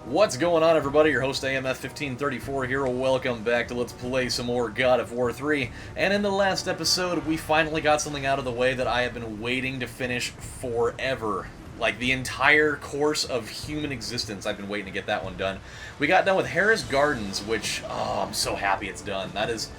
What's going on, everybody? Your host AMF1534 here. Welcome back to Let's Play some more God of War 3. And in the last episode, we finally got something out of the way that I have been waiting to finish forever. Like, the entire course of human existence, I've been waiting to get that one done. We got done with Harris Gardens, which, oh, I'm so happy it's done. That is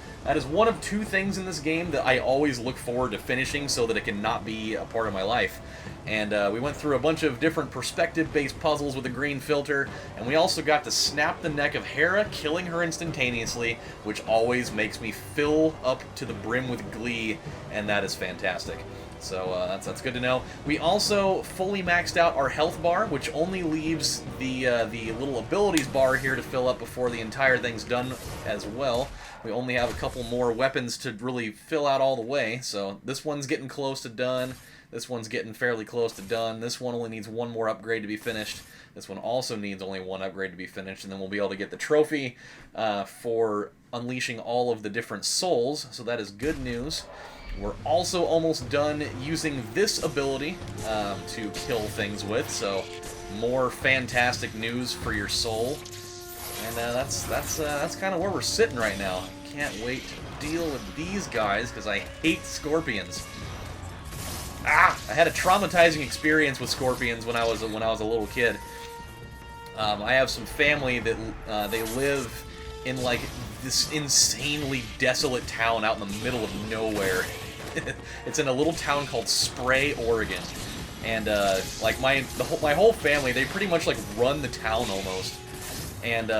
one of two things in this game that I always look forward to finishing so that it can not be a part of my life. And we went through a bunch of different perspective-based puzzles with a green filter, and we also got to snap the neck of Hera, killing her instantaneously, which always makes me fill up to the brim with glee, and that is fantastic. So that's good to know. We also fully maxed out our health bar, which only leaves the little abilities bar here to fill up before the entire thing's done as well. We only have a couple more weapons to really fill out all the way, so this one's getting close to done. This one's getting fairly close to done. This one only needs one more upgrade to be finished. This one also needs only one upgrade to be finished, and then we'll be able to get the trophy for unleashing all of the different souls, so that is good news. We're also almost done using this ability to kill things with, so more fantastic news for your soul. And that's kind of where we're sitting right now. Can't wait to deal with these guys because I hate Skorpions. I had a traumatizing experience with Skorpions when I was a little kid. I have some family that they live in like this insanely desolate town out in the middle of nowhere. It's in a little town called Spray, Oregon, and like my whole family, they pretty much like run the town almost. And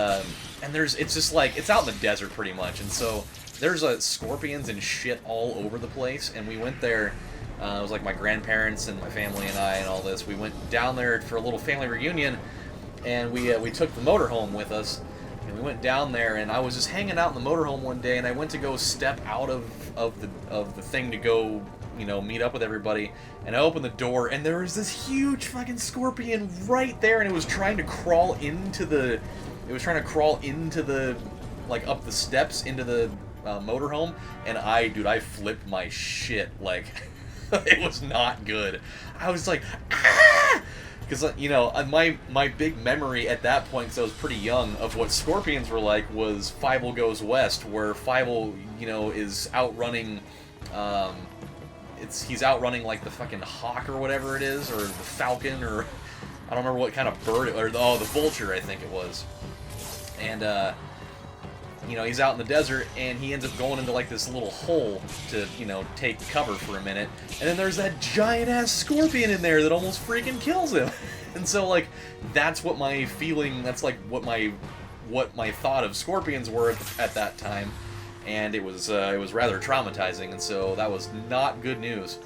it's just like it's out in the desert pretty much, and so there's scorpions and shit all over the place. And we went there. It was like my grandparents and my family and I and all this. We went down there for a little family reunion, and we took the motorhome with us, and we went down there. And I was just hanging out in the motorhome one day, and I went to go step out of the thing to go, you know, meet up with everybody. And I opened the door, and there was this huge fucking scorpion right there, and it was trying to crawl into the, like up the steps into the motorhome. And I flipped my shit like. It was not good. I was like, ah! Because, you know, my big memory at that point, because I was pretty young, of what Scorpions were like was Fievel Goes West, where Fievel, you know, is outrunning, he's outrunning, like, the fucking hawk or whatever it is, or the falcon, or I don't remember what kind of bird, the vulture, I think it was. And, you know, he's out in the desert, and he ends up going into, like, this little hole to, you know, take cover for a minute. And then there's that giant-ass scorpion in there that almost freaking kills him. And so, like, that's what my feeling, that's, like, what my thought of scorpions were at that time. And it was rather traumatizing, and so that was not good news.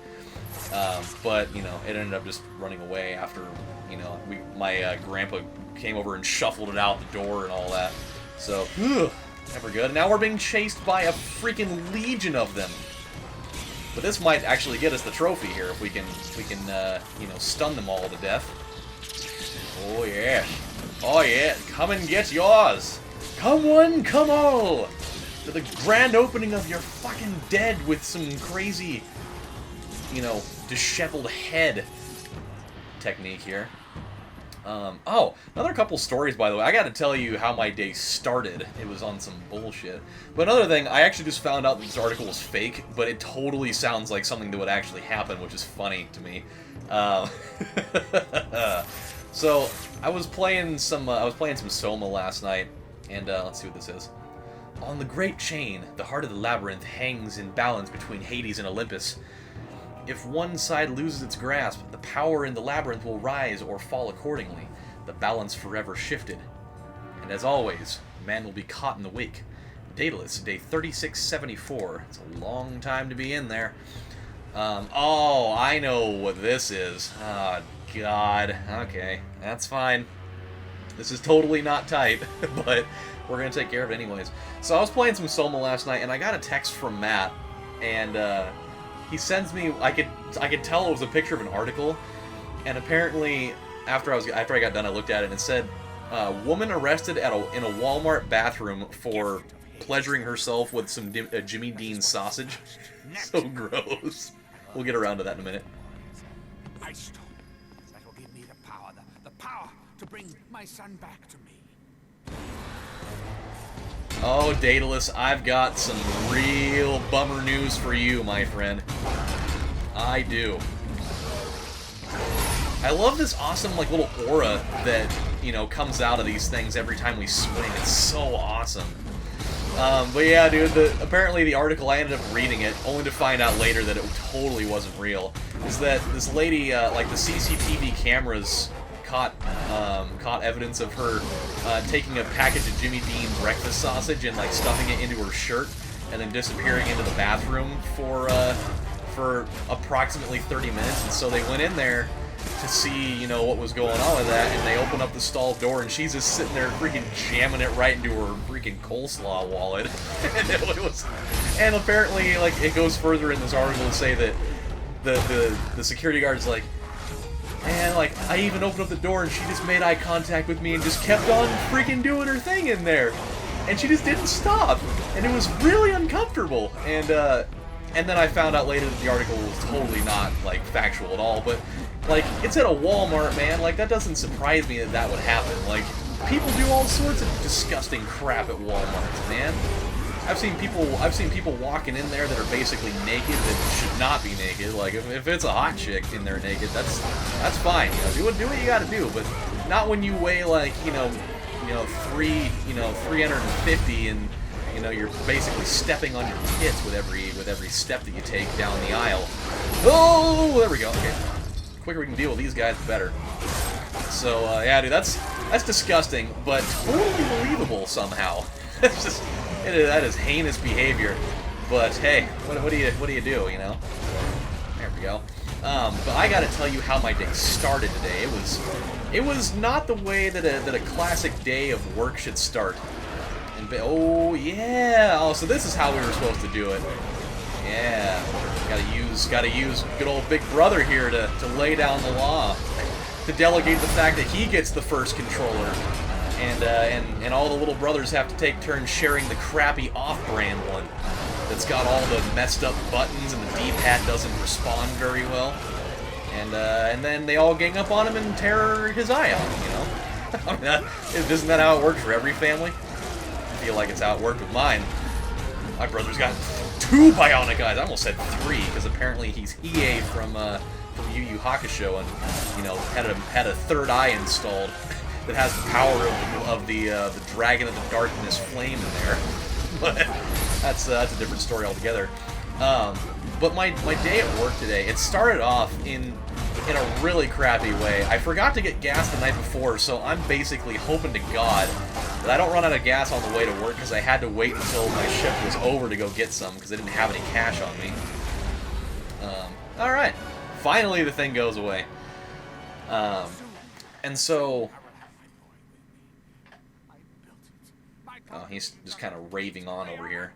But, you know, it ended up just running away after, you know, my grandpa came over and shuffled it out the door and all that. So, ugh. Never good. Now we're being chased by a freaking legion of them. But this might actually get us the trophy here if we can, you know, stun them all to death. Oh yeah, oh yeah, come and get yours. Come one, come all. To the grand opening of your fucking dead with some crazy, you know, disheveled head technique here. Oh, another couple stories, by the way. I gotta tell you how my day started. It was on some bullshit. But another thing, I actually just found out that this article was fake, but it totally sounds like something that would actually happen, which is funny to me. So, I was playing some Soma last night, and let's see what this is. On the great chain, the heart of the labyrinth hangs in balance between Hades and Olympus. If one side loses its grasp, the power in the labyrinth will rise or fall accordingly, the balance forever shifted. And as always, man will be caught in the wake. Daedalus, day 3674. It's a long time to be in there. Oh, I know what this is. Oh, God. Okay, that's fine. This is totally not tight, but we're going to take care of it anyways. So I was playing some Soma last night, and I got a text from Matt, and, he sends me. I could tell it was a picture of an article, and apparently after I got done, I looked at it and it said, "Woman arrested in a Walmart bathroom for pleasuring herself with some Jimmy Dean sausage." So gross. We'll get around to that in a minute. Icestorm. That will give me the power to bring my son back to me. Oh, Daedalus, I've got some real bummer news for you, my friend. I do. I love this awesome, like, little aura that, you know, comes out of these things every time we swing. It's so awesome. But yeah, dude, apparently the article, I ended up reading it, only to find out later that it totally wasn't real, is that this lady, like, the CCTV cameras caught evidence of her taking a package of Jimmy Dean breakfast sausage and, like, stuffing it into her shirt, and then disappearing into the bathroom for approximately 30 minutes, and so they went in there to see, you know, what was going on with that, and they open up the stall door, and she's just sitting there freaking jamming it right into her freaking coleslaw wallet. And apparently, like, it goes further in this article to say that the security guard's like, man, like, I even opened up the door and she just made eye contact with me and just kept on freaking doing her thing in there. And she just didn't stop. And it was really uncomfortable. And then I found out later that the article was totally not, like, factual at all. But, like, it's at a Walmart, man. Like, that doesn't surprise me that that would happen. Like, people do all sorts of disgusting crap at Walmart, man. I've seen people walking in there that are basically naked that should not be naked. Like, if it's a hot chick in there naked, that's fine. You know, do what you got to do, but not when you weigh, like, you know 350 and, you know, you're basically stepping on your tits with every step that you take down the aisle. Oh, there we go. Okay, the quicker we can deal with these guys, the better. So yeah, dude, that's disgusting, but totally believable somehow. It's just. That is heinous behavior, but hey, what do you do, you know? There we go. But I gotta tell you how my day started today. It was not the way that a classic day of work should start. Oh yeah. Oh, so this is how we were supposed to do it. Yeah. Gotta use good old Big Brother here to lay down the law, to delegate the fact that he gets the first controller. And all the little brothers have to take turns sharing the crappy off-brand one that's got all the messed up buttons and the D-pad doesn't respond very well. And then they all gang up on him and tear his eye out, you know? I mean, isn't that how it works for every family? I feel like it's how it worked with mine. My brother's got 2 bionic eyes. I almost said 3, because apparently he's EA from Yu Yu Hakusho and, you know, had a third eye installed. That has the power of the Dragon of the Darkness flame in there, but that's a different story altogether. But my day at work today, it started off in a really crappy way. I forgot to get gas the night before, so I'm basically hoping to God that I don't run out of gas on the way to work, because I had to wait until my shift was over to go get some, because I didn't have any cash on me. All right, finally the thing goes away, and so. Oh, he's just kind of raving on over here.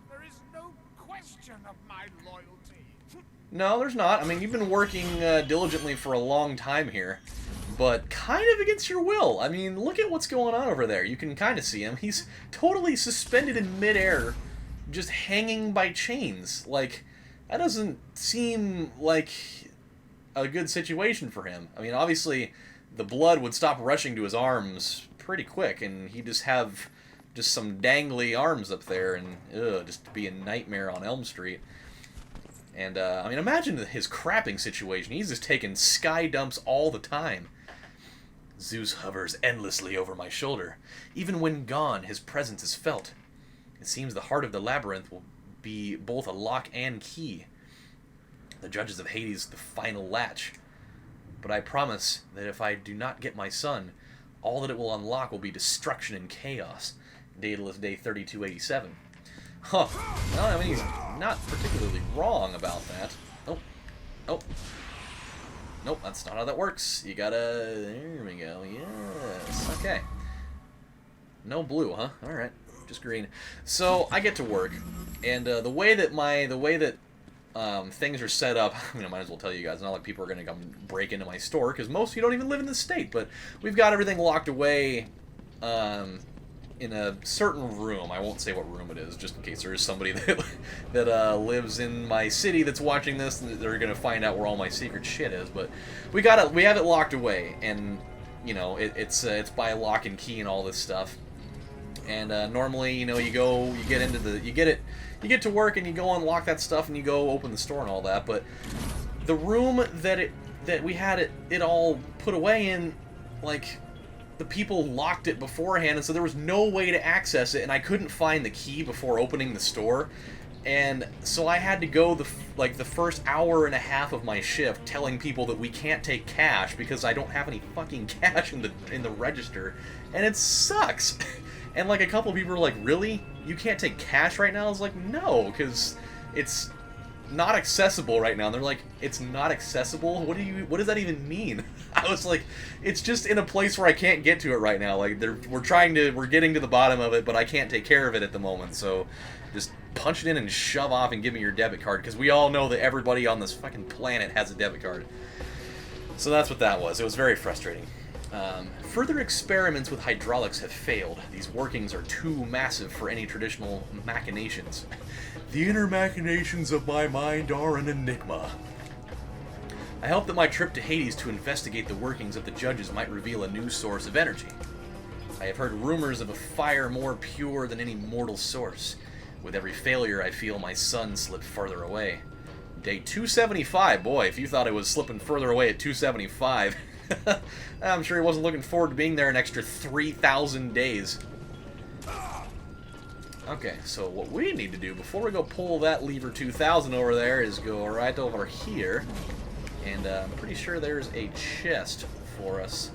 There is no question of my loyalty. No, there's not. I mean, you've been working diligently for a long time here, but kind of against your will. I mean, look at what's going on over there. You can kind of see him. He's totally suspended in midair, just hanging by chains. Like, that doesn't seem like a good situation for him. I mean, obviously, the blood would stop rushing to his arms pretty quick, and he'd just have just some dangly arms up there, and just to be a nightmare on Elm Street. And I mean, imagine his crapping situation. He's just taking sky dumps all the time. Zeus hovers endlessly over my shoulder. Even when gone, his presence is felt. It seems the heart of the labyrinth will be both a lock and key. The judges of Hades the final latch. But I promise that if I do not get my son, all that it will unlock will be destruction and chaos. Daedalus Day 3287. Huh. Well, I mean, he's not particularly wrong about that. Oh. Oh. Nope, that's not how that works. You gotta... There we go. Yes. Okay. No blue, huh? Alright. Just green. So, I get to work. And the way that things are set up, I mean, I might as well tell you guys, it's not like people are going to come break into my store, because most of you don't even live in this state, but we've got everything locked away in a certain room. I won't say what room it is, just in case there is somebody that lives in my city that's watching this, and they're going to find out where all my secret shit is, but we have it locked away, and you know, it's by lock and key and all this stuff. And normally, you know, you get to work and you go unlock that stuff and you go open the store and all that. But the room that we had it all put away in, like, the people locked it beforehand, and so there was no way to access it, and I couldn't find the key before opening the store. And so I had to go the first hour and a half of my shift telling people that we can't take cash because I don't have any fucking cash in the register, and it sucks. And like a couple of people were like, "Really? You can't take cash right now?" I was like, "No, because it's not accessible right now." And they're like, "It's not accessible? What does that even mean?" I was like, "It's just in a place where I can't get to it right now. Like we're getting to the bottom of it, but I can't take care of it at the moment. So just punch it in and shove off and give me your debit card, because we all know that everybody on this fucking planet has a debit card." So that's what that was. It was very frustrating. Further experiments with hydraulics have failed. These workings are too massive for any traditional machinations. The inner machinations of my mind are an enigma. I hope that my trip to Hades to investigate the workings of the judges might reveal a new source of energy. I have heard rumors of a fire more pure than any mortal source. With every failure, I feel my sun slip further away. Day 275, boy, if you thought it was slipping further away at 275, I'm sure he wasn't looking forward to being there an extra 3,000 days. Okay, so what we need to do before we go pull that lever 2000 over there is go right over here, and I'm pretty sure there's a chest for us.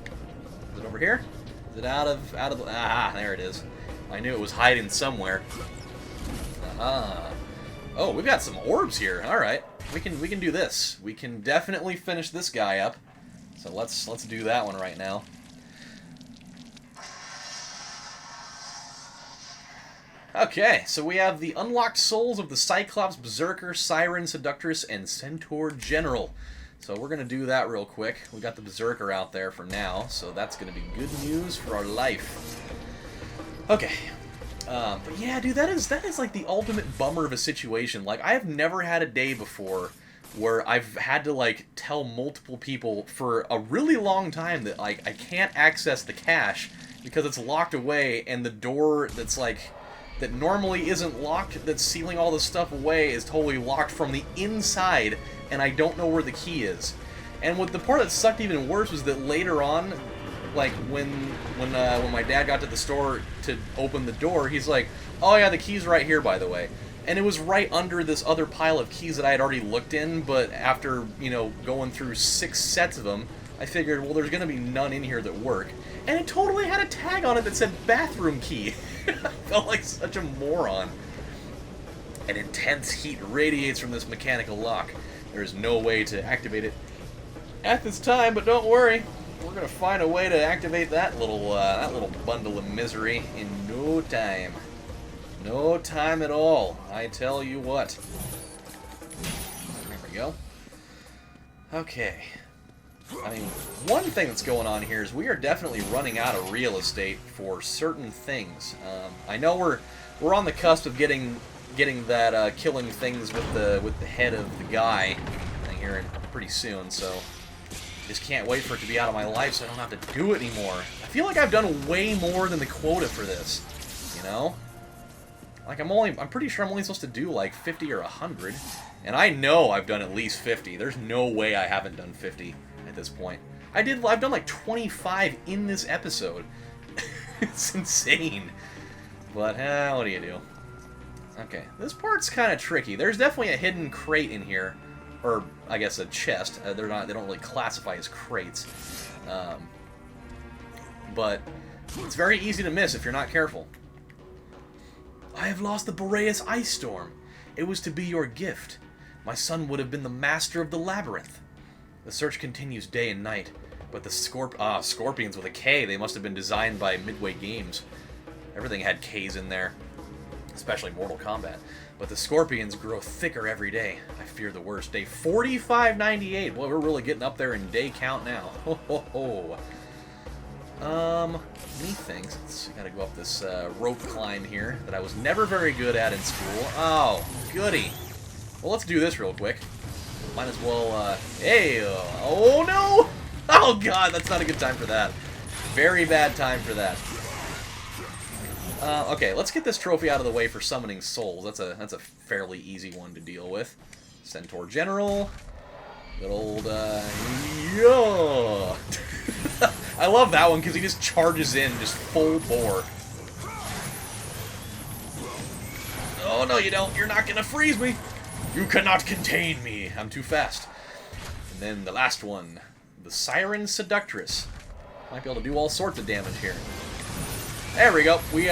Is it over here? Is it out of the... Ah, there it is. I knew it was hiding somewhere. Oh, we've got some orbs here. All right, we can do this. We can definitely finish this guy up. So let's do that one right now. Okay, so we have the unlocked souls of the Cyclops, Berserker, Siren, Seductress, and Centaur General. So we're going to do that real quick. We got the Berserker out there for now, so that's going to be good news for our life. Okay. But yeah, dude, that is like the ultimate bummer of a situation. Like, I have never had a day before where I've had to, like, tell multiple people for a really long time that, like, I can't access the cache because it's locked away, and the door that's, like, that normally isn't locked, that's sealing all this stuff away, is totally locked from the inside, and I don't know where the key is. And what the part that sucked even worse was that later on, like, when my dad got to the store to open the door, he's like, "Oh yeah, the key's right here, by the way." And it was right under this other pile of keys that I had already looked in, but after, you know, going through 6 sets of them, I figured, well, there's going to be none in here that work. And it totally had a tag on it that said bathroom key. I felt like such a moron. An intense heat radiates from this mechanical lock. There is no way to activate it at this time, but don't worry. We're going to find a way to activate that little bundle of misery in no time. No time at all, I tell you what. There we go. Okay. I mean, one thing that's going on here is we are definitely running out of real estate for certain things. I know we're on the cusp of getting that killing things with the head of the guy thing here pretty soon, so just can't wait for it to be out of my life so I don't have to do it anymore. I feel like I've done way more than the quota for this, you know? Like, I'm pretty sure I'm only supposed to do like 50 or 100, and I know I've done at least 50. There's no way I haven't done 50 at this point. I've done like 25 in this episode. It's insane. But, what do you do? Okay, this part's kind of tricky. There's definitely a hidden crate in here, or I guess a chest. They don't really classify as crates. But it's very easy to miss if you're not careful. I have lost the Boreas Icestorm. It was to be your gift. My son would have been the master of the labyrinth. The search continues day and night, but the Skorpions with a K, they must have been designed by Midway Games. Everything had Ks in there, especially Mortal Kombat. But the Skorpions grow thicker every day. I fear the worst. Day 4598. Boy, we're really getting up there in day count now. Ho, ho, ho. Many things. I gotta go up this rope climb here that I was never very good at in school. Oh, goody. Well, let's do this real quick. Might as well, hey, oh no! Oh god, that's not a good time for that. Very bad time for that. Okay, let's get this trophy out of the way for summoning souls. That's a fairly easy one to deal with. Centaur General. Good old, yeah! I love that one because he just charges in, just full bore. Oh, no, you don't. You're not gonna freeze me. You cannot contain me. I'm too fast. And then the last one, the Siren Seductress. Might be able to do all sorts of damage here. There we go. We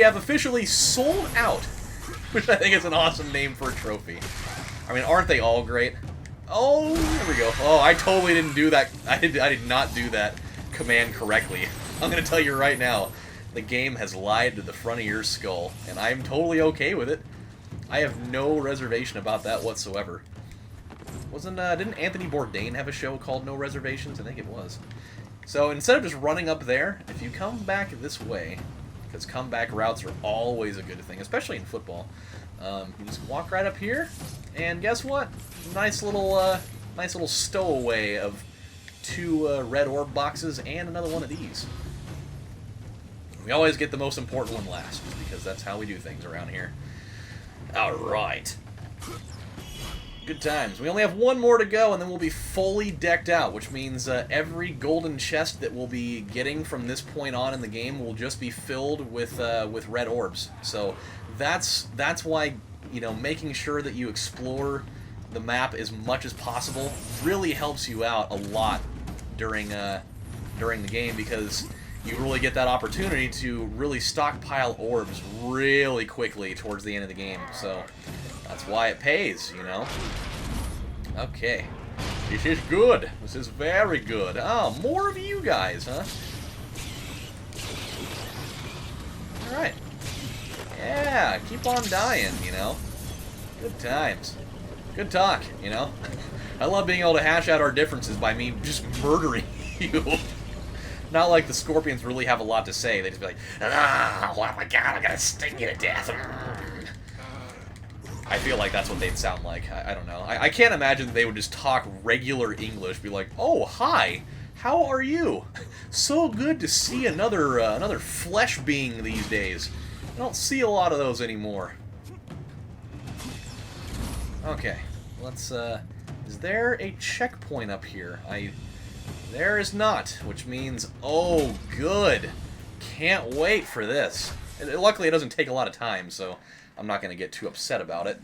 have officially sold out, which I think is an awesome name for a trophy. I mean, aren't they all great? Oh, there we go. Oh, I totally didn't do that. I did not do that command correctly. I'm going to tell you right now, the game has lied to the front of your skull, and I'm totally okay with it. I have no reservation about that whatsoever. Didn't Anthony Bourdain have a show called No Reservations? I think it was. So instead of just running up there, if you come back this way, because comeback routes are always a good thing, especially in football, you just walk right up here, and guess what? Nice little stowaway of 2 red orb boxes and another one of these. We always get the most important one last, just because that's how we do things around here. Alright. Good times. We only have one more to go, and then we'll be fully decked out, which means every golden chest that we'll be getting from this point on in the game will just be filled with red orbs. So that's why, you know, making sure that you explore the map as much as possible really helps you out a lot during the game, because you really get that opportunity to really stockpile orbs really quickly towards the end of the game. So that's why it pays, you know? Okay. This is good. This is very good. Oh, more of you guys, huh? Alright. Yeah, keep on dying, you know? Good times. Good talk, you know? I love being able to hash out our differences by me just murdering you. Not like the Skorpions really have a lot to say. They just be like, ah, oh my god, I gotta sting you to death. I feel like that's what they'd sound like. I don't know. I can't imagine that they would just talk regular English, be like, oh, hi, how are you? So good to see another flesh being these days. I don't see a lot of those anymore. Okay, let's, is there a checkpoint up here? There is not, which means, oh, good. Can't wait for this. Luckily, it doesn't take a lot of time, so I'm not going to get too upset about it.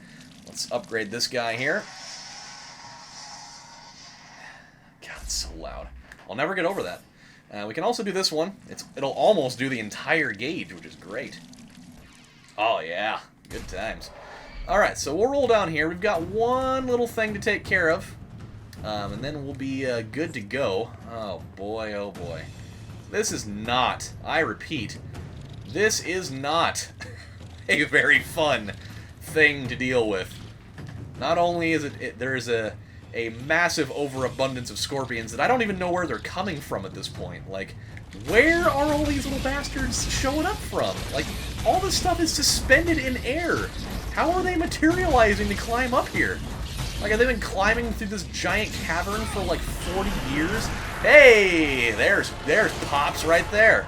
Let's upgrade this guy here. God, it's so loud. I'll never get over that. We can also do this one. It'll almost do the entire gauge, which is great. Oh, yeah. Good times. Alright, so we'll roll down here. We've got one little thing to take care of. And then we'll be good to go. Oh, boy, oh, boy. This is not, I repeat, this is not a very fun thing to deal with. Not only is there is a massive overabundance of scorpions that I don't even know where they're coming from at this point. Like, where are all these little bastards showing up from? Like, all this stuff is suspended in air. How are they materializing to climb up here? Like, have they been climbing through this giant cavern for like 40 years? Hey, there's Pops right there.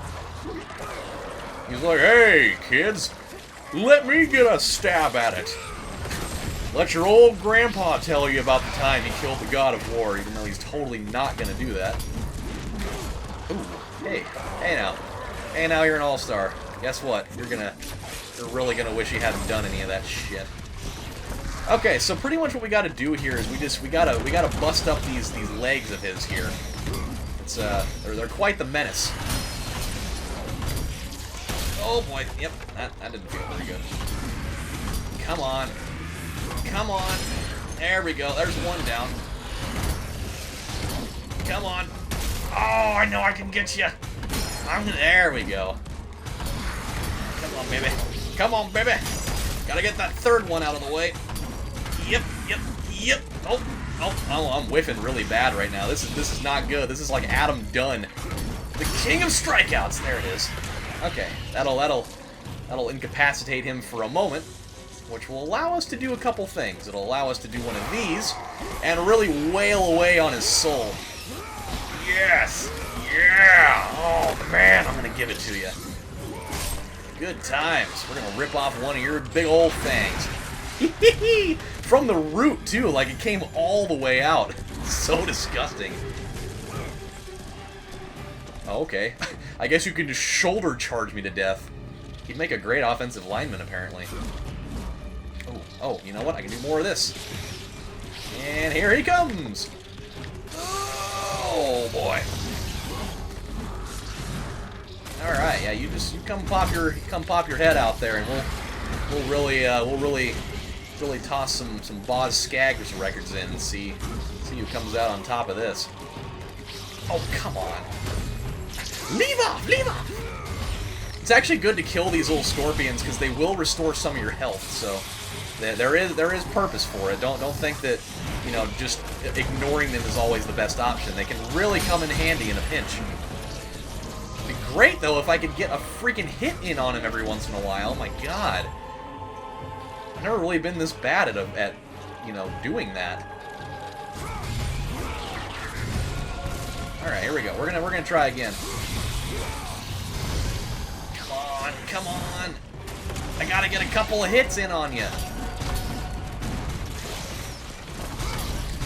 He's like, hey, kids, let me get a stab at it. Let your old grandpa tell you about the time he killed the god of war, even though he's totally not gonna do that. Ooh, hey now. Hey now, you're an all-star. Guess what? You're really gonna wish you hadn't done any of that shit. Okay, so pretty much what we gotta do here is we gotta bust up these legs of his here. It's they're quite the menace. Oh boy, yep, that didn't feel very good. Come on. Come on. There we go, there's one down. Come on. Oh, I know I can get you. There we go. Come on, baby. Come on, baby. Gotta get that third one out of the way. Yep. Oh, I'm whiffing really bad right now. This is not good. This is like Adam Dunn, the king of strikeouts. There it is. Okay, that'll incapacitate him for a moment, which will allow us to do a couple things. It'll allow us to do one of these and really wail away on his soul. Yes, Yeah! Oh, man, I'm gonna give it to you. Good times. We're gonna rip off one of your big old fangs. From the root, too. Like, it came all the way out. So disgusting. Oh, okay. I guess you can just shoulder charge me to death. He'd make a great offensive lineman, apparently. Oh, you know what? I can do more of this. And here he comes! Oh, boy. Alright, yeah, you come pop your head out there, and we'll really toss some Boz Scaggs records in and see who comes out on top of this. Oh, come on. Leave off! Leave off! It's actually good to kill these little scorpions because they will restore some of your health, so there is purpose for it. Don't think that, you know, just ignoring them is always the best option. They can really come in handy in a pinch. It'd be great though if I could get a freaking hit in on him every once in a while. My God, I've never really been this bad at you know, doing that. All right, here we go. We're gonna try again. Come on! I gotta get a couple of hits in on you.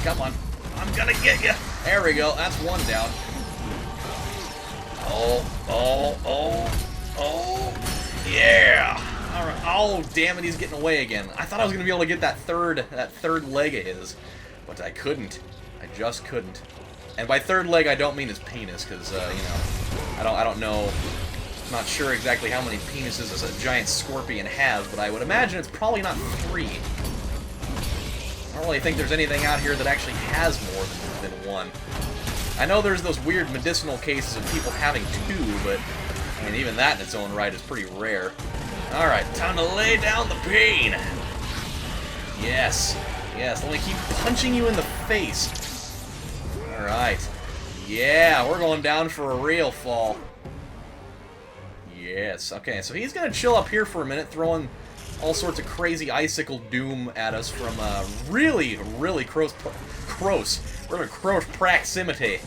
Come on. I'm gonna get you. There we go. That's one down. Oh. Yeah. All right. Oh, damn it. He's getting away again. I thought I was gonna be able to get that third leg of his, but I couldn't. I just couldn't. And by third leg, I don't mean his penis, because, you know, I don't know. I'm not sure exactly how many penises a giant scorpion has, but I would imagine it's probably not 3. I don't really think there's anything out here that actually has more than 1. I know there's those weird medicinal cases of people having 2, but I mean, even that in its own right is pretty rare. Alright, time to lay down the pain! Yes. Yes, let me keep punching you in the face. Alright. Yeah, we're going down for a real fall. Yes, okay, so he's gonna chill up here for a minute, throwing all sorts of crazy icicle doom at us from really close proximity.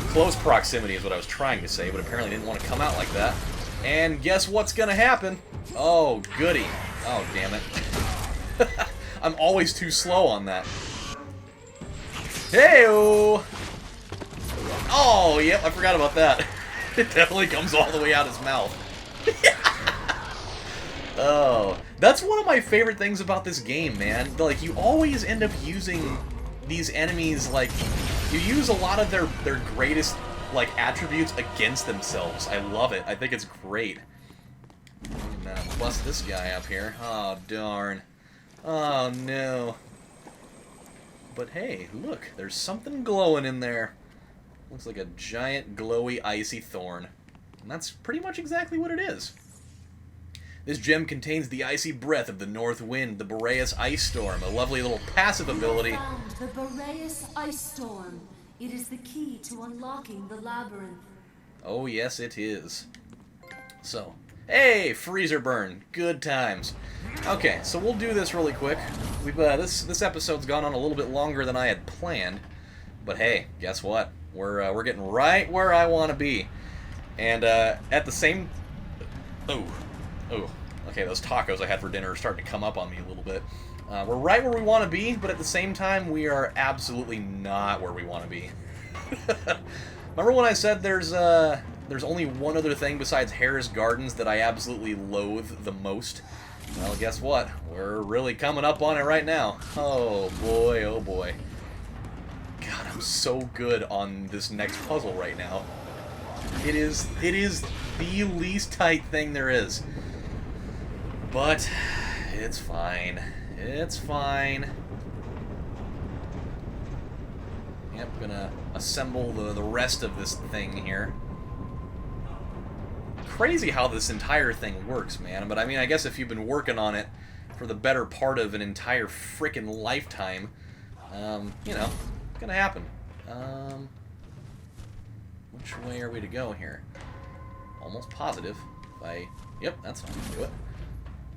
Close proximity is what I was trying to say, but apparently didn't want to come out like that. And guess what's gonna happen? Oh, goody. Oh, damn it. I'm always too slow on that. Hey-o! Oh, yep, I forgot about that. It definitely comes all the way out his mouth. Oh, that's one of my favorite things about this game, man. Like, you always end up using these enemies, like, you use a lot of their greatest, like, attributes against themselves. I love it. I think it's great. Now, bust this guy up here. Oh, darn. Oh, no. But hey, look, there's something glowing in there. Looks like a giant, glowy, icy thorn. And that's pretty much exactly what it is. This gem contains the icy breath of the north wind, the Boreas Icestorm, a lovely little passive ability. You found the Boreas Icestorm. It is the key to unlocking the labyrinth. Oh yes, it is. So, hey, freezer burn, good times. Okay, so we'll do this really quick. We've this episode's gone on a little bit longer than I had planned, but hey, guess what? We're getting right where I want to be, and at the same. Oh, okay, those tacos I had for dinner are starting to come up on me a little bit. We're right where we want to be, but at the same time, we are absolutely not where we want to be. Remember when I said there's only one other thing besides Harris Gardens that I absolutely loathe the most? Well, guess what? We're really coming up on it right now. Oh boy, oh boy. God, I'm so good on this next puzzle right now. It is the least tight thing there is. But it's fine. It's fine. Yep, gonna assemble the rest of this thing here. Crazy how this entire thing works, man. But I mean, I guess if you've been working on it for the better part of an entire frickin' lifetime, you know, it's gonna happen. Which way are we to go here? Almost positive. Yep, that's how I do it.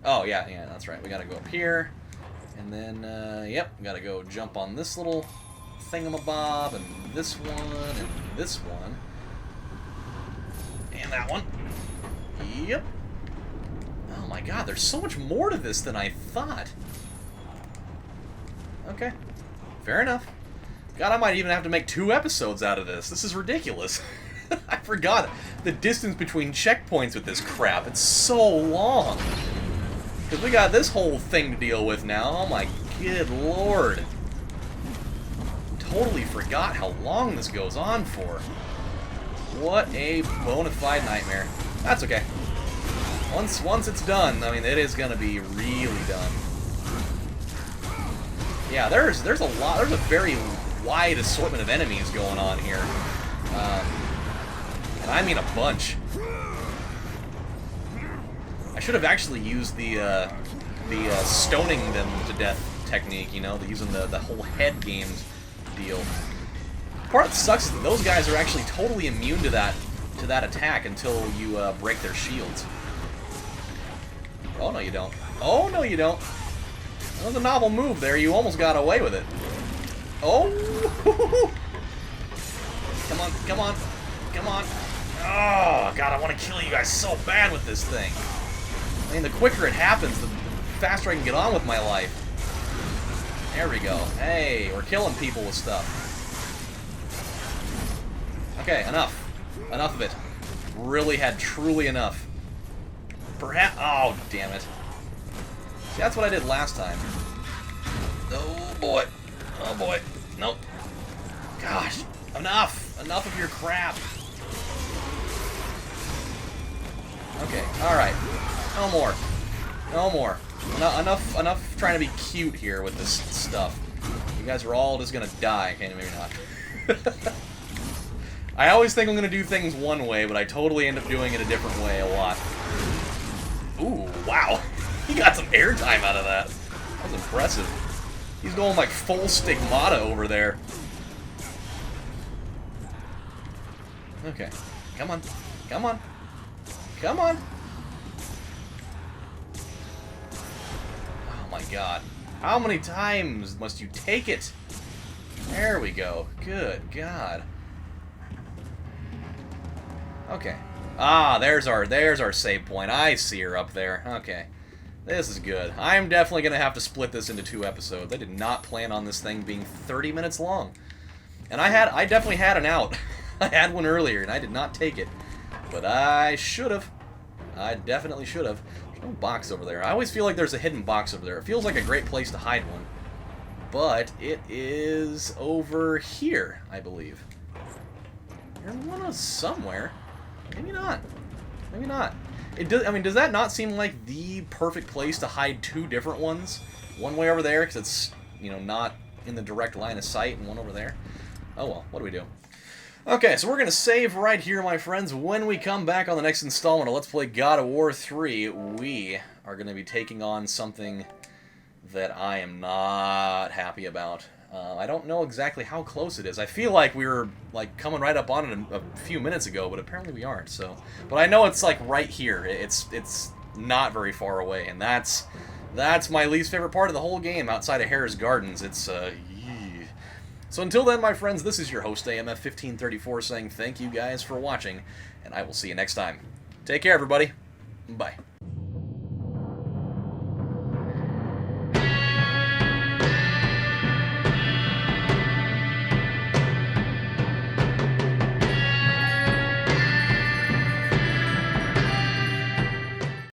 Oh, yeah, that's right. We gotta go up here. And then, yep, we gotta go jump on this little thingamabob, and this one, and this one. And that one. Yep. Oh my god, there's so much more to this than I thought. Okay. Fair enough. God, I might even have to make 2 episodes out of this. This is ridiculous. I forgot the distance between checkpoints with this crap. It's so long. Because we got this whole thing to deal with now. Oh my good lord. Totally forgot how long this goes on for. What a bona fide nightmare. That's okay. Once it's done, I mean, it is going to be really done. Yeah, there's a very wide assortment of enemies going on here. And I mean a bunch. I should have actually used the stoning them to death technique, you know, using the whole head games deal. The part that sucks is that those guys are actually totally immune to that attack until you break their shields. Oh no you don't. Oh no you don't. That was a novel move there. You almost got away with it. Oh! Come on, come on, come on. Oh, God, I want to kill you guys so bad with this thing. I mean, the quicker it happens, the faster I can get on with my life. There we go. Hey, we're killing people with stuff. Okay, enough. Enough of it. Really had truly enough. Perhaps... Oh, damn it. See, that's what I did last time. Oh, boy. Oh, boy. Nope. Gosh. Enough! Enough of your crap. Okay, alright. No more. No more. Enough trying to be cute here with this stuff. You guys are all just gonna die. Okay, maybe not. I always think I'm gonna do things one way, but I totally end up doing it a different way a lot. Ooh, wow. He got some airtime out of that. That was impressive. He's going like full stigmata over there. Okay. Come on. Come on. Come on. Oh my god. How many times must you take it? There we go. Good god. Okay. Ah, there's our save point. I see her up there. Okay. This is good. I'm definitely going to have to split this into 2 episodes. I did not plan on this thing being 30 minutes long. And I definitely had an out. I had one earlier, and I did not take it. But I should have. I definitely should have. There's no box over there. I always feel like there's a hidden box over there. It feels like a great place to hide one. But it is over here, I believe. There's one somewhere. Maybe not. Maybe not. It does. I mean, does that not seem like the perfect place to hide 2 different ones? One way over there, because it's, you know, not in the direct line of sight, and one over there. Oh well, what do we do? Okay, so we're going to save right here, my friends. When we come back on the next installment of Let's Play God of War 3, we are going to be taking on something that I am not happy about. I don't know exactly how close it is. I feel like we were like coming right up on it a few minutes ago, but apparently we aren't. So, but I know it's like right here. It's not very far away, and that's my least favorite part of the whole game outside of Harris Gardens. It's So until then, my friends, this is your host AMF1534 saying thank you guys for watching, and I will see you next time. Take care, everybody. Bye.